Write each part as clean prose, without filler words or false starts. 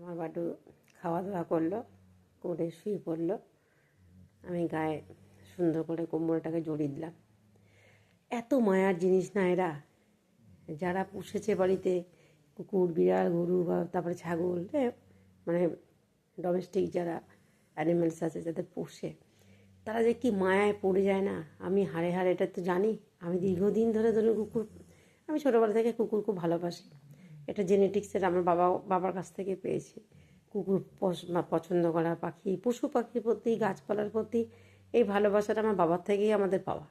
আমার বাটু খাওয়া দাওয়া করলো, করে শুয়ে পড়লো। আমি গায়ে সুন্দর করে কোমরটাকে জড়িয়ে দিলাম। এত মায়ার জিনিস না এরা, যারা পুষেছে বাড়িতে কুকুর, বিড়াল, গরু বা তারপরে ছাগল, মানে ডোমেস্টিক যারা অ্যানিমেলস আছে যাদের পোষে, তারা যে কি মায়ায় পড়ে যায় না, আমি হাড়ে হাড়ে এটা তো জানি। আমি দীর্ঘদিন ধরে ধরুন কুকুর, আমি ছোটোবেলা থেকে কুকুর খুব ভালোবাসি। এটা জেনেটিক্সের আমার বাবার কাছ থেকে পেয়েছি। কুকুর পছন্দ করা, পাখি, পশু পাখির প্রতি, গাছপালার প্রতি এই ভালোবাসাটা আমার বাবার থেকেই আমাদের পাওয়া।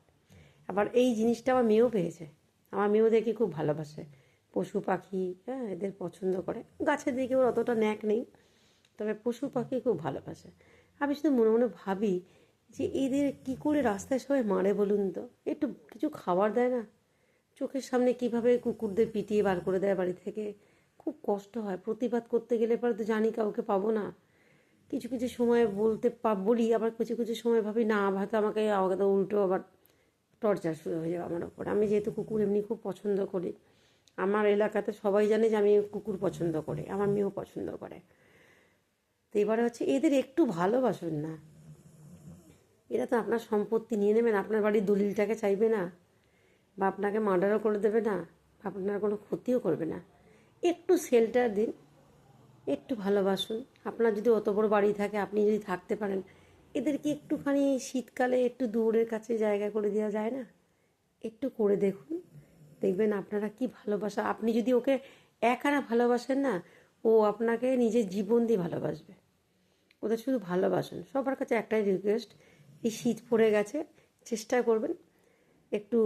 আবার এই জিনিসটা আমার মেয়েও পেয়েছে। আমার মেয়েও দেখি খুব ভালোবাসে পশু পাখি, এদের পছন্দ করে। গাছের দিকে ওর অতটা ন্যাক নেই, তবে পশু পাখি খুব ভালোবাসে। আমি শুধু মনে মনে ভাবি যে এদের কি করে রাস্তায় সবাই মারে বলুন তো, একটু কিছু খাবার দেয় না, চোখের সামনে কিভাবে কুকুরদের পিটিয়ে বার করে দেয় বাড়ি থেকে। খুব কষ্ট হয়। প্রতিবাদ করতে গেলে পরে তো জানি কাউকে পাবো না। কিছু কিছু সময় বলি, আবার কিছু কিছু সময় ভাবি না, হয়তো আমাকে তো উল্টো আবার টর্চার শুরু হয়ে যাবে আমার ওপর। আমি যেহেতু কুকুর এমনি খুব পছন্দ করি, আমার এলাকাতে সবাই জানে যে আমি কুকুর পছন্দ করি, আমার মেয়েও পছন্দ করে। তো এবারে হচ্ছে এদের একটু ভালোবাসুন না। এরা তো আপনার সম্পত্তি নিয়ে নেবেন, আপনার বাড়ির দলিলটাকে চাইবে না, বা আপনাকে মার্ডারও করে দেবে না, বা আপনার কোনো ক্ষতিও করবে না। একটু শেল্টার দিন, একটু ভালোবাসুন। আপনার যদি অত বড় বাড়ি থাকে, আপনি যদি থাকতে পারেন, এদেরকে একটুখানি শীতকালে একটু দূরের কাছে জায়গা করে দেওয়া যায় না? একটু করে দেখুন, দেখবেন আপনারা কি ভালোবাসা। আপনি যদি ওকে একখানা ভালোবাসেন না, ও আপনাকে নিজের জীবন দিয়ে ভালোবাসবে। ওদের শুধু ভালোবাসুন। সবার কাছে একটাই রিকোয়েস্ট, এই শীত পড়ে গেছে, চেষ্টা করবেন একটু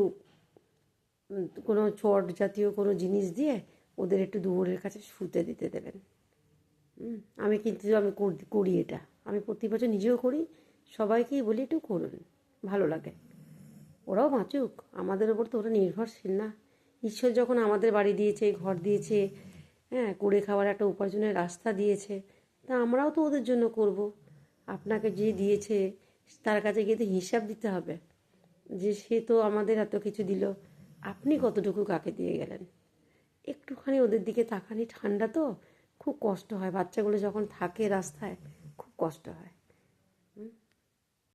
কোনো চট জাতীয় কোনো জিনিস দিয়ে ওদের একটু দুপুরের কাছে শুতে দিতে দেবেন। আমি করি এটা, আমি প্রতি বছর নিজেও করি, সবাইকেই বলি একটু করুন, ভালো লাগে। ওরাও বাঁচুক, আমাদের ওপর তো ওরা নির্ভরশীল না। ঈশ্বর যখন আমাদের বাড়ি দিয়েছে, ঘর দিয়েছে, করে খাওয়ার একটা উপার্জনের রাস্তা দিয়েছে, তা আমরাও তো ওদের জন্য করব। আপনাকে যে দিয়েছে তার কাছে গিয়ে তো হিসাব দিতে হবে যে সে তো আমাদের এত কিছু দিল, আপনি কতটুকু কাকে দিয়ে গেলেন। একটুখানি ওদের দিকে তাকানি। ঠান্ডা তো খুব কষ্ট হয়, বাচ্চাগুলো যখন থাকে রাস্তায় খুব কষ্ট হয়।